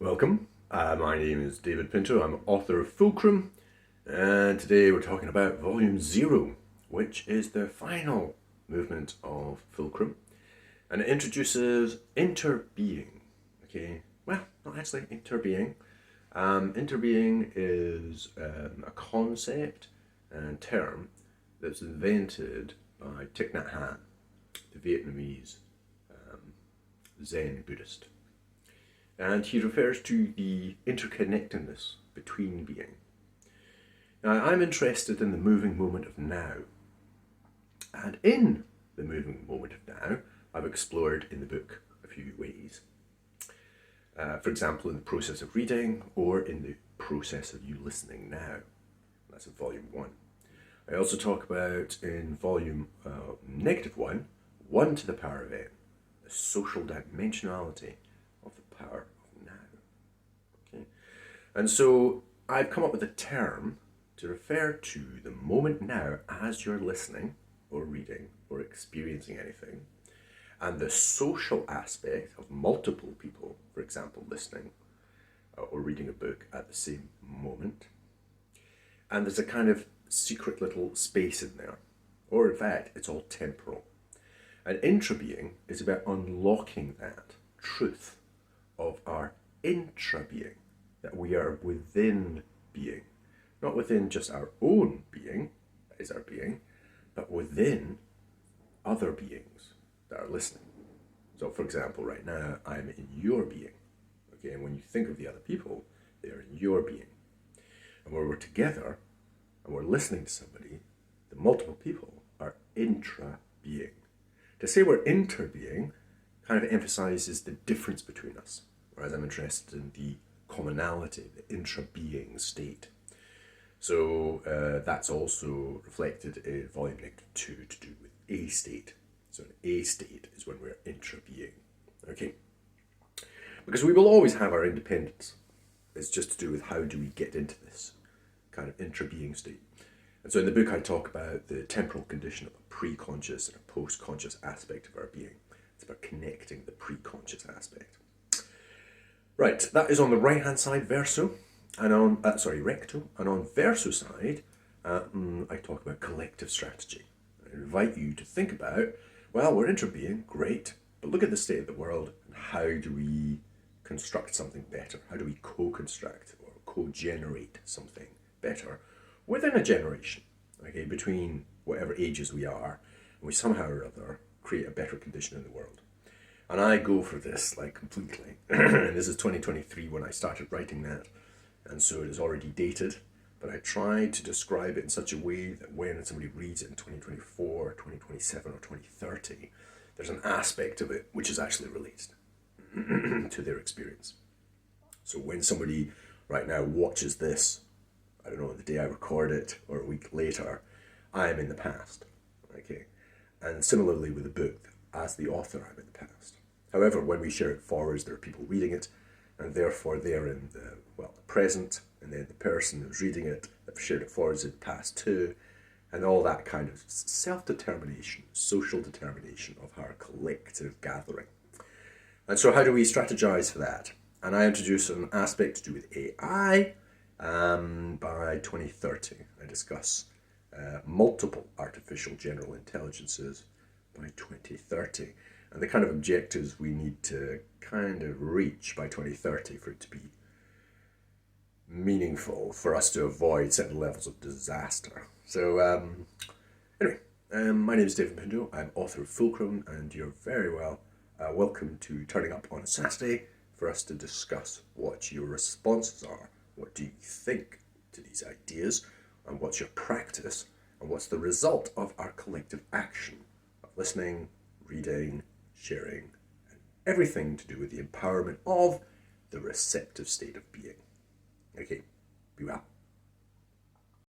Welcome. My name is David Pinto. I'm author of Fulcrum, and today we're talking about Volume 0, which is the final movement of Fulcrum, and it introduces interbeing. Okay, well, not actually interbeing. Interbeing is a concept and term that's invented by Thich Nhat Hanh, the Vietnamese Zen Buddhist. And he refers to the interconnectedness between being. Now, I'm interested in the moving moment of now. And in the moving moment of now, I've explored in the book a few ways. For example, in the process of reading or in the process of you listening now. That's in Volume 1. I also talk about in Volume -1, 1 to the power of n, the social dimensionality of the power of now. Okay? And so I've come up with a term to refer to the moment now as you're listening or reading or experiencing anything, and the social aspect of multiple people, for example, listening or reading a book at the same moment. And there's a kind of secret little space in there, or in fact, it's all temporal. And intrabeing is about unlocking that truth of our intra-being, that we are within being, not within just our own being, that is our being, but within other beings that are listening. So for example, right now, I'm in your being, okay, and when you think of the other people, they're in your being. And when we're together, and we're listening to somebody, the multiple people are intra-being. To say we're interbeing kind of emphasizes the difference between us, whereas I'm interested in the commonality, the intra-being state. So that's also reflected in Volume -2 to do with a state. So an a state is when we're intra-being. Okay? Because we will always have our independence. It's just to do with how do we get into this kind of intra-being state. And so in the book I talk about the temporal condition of a pre-conscious and a post-conscious aspect of our being. It's about connecting the pre-conscious aspect. Right, that is on the right-hand side, verso, and on, recto, and on verso side, I talk about collective strategy. I invite you to think about, well, we're intra-being, great, but look at the state of the world, and how do we construct something better? How do we co-construct or co-generate something better within a generation, okay, between whatever ages we are, and we somehow or other create a better condition in the world. And I go for this like completely. And this is 2023 when I started writing that, and so it is already dated, but I tried to describe it in such a way that when somebody reads it in 2024, 2027 or 2030, there's an aspect of it which is actually related to their experience. So when somebody right now watches this, I don't know, the day I record it or a week later, I am in the past, okay? And similarly with the book, as the author, I'm in the past. However, when we share it forwards, there are people reading it, and therefore they're in the, well, the present, and then the person who's reading it, they've shared it forwards in the past too, and all that kind of self-determination, social determination of our collective gathering. And so how do we strategize for that? And I introduce an aspect to do with AI. By 2030, I discuss multiple artificial general intelligences by 2030, and the kind of objectives we need to kind of reach by 2030 for it to be meaningful, for us to avoid certain levels of disaster. So anyway, my name is David Pinto. I'm author of Fulcrum, and you're very welcome to turning up on a Saturday for us to discuss what your responses are. What do you think to these ideas, and what's your practice, and what's the result of our collective action of listening, reading, sharing, and everything to do with the empowerment of the receptive state of being. Okay, be well.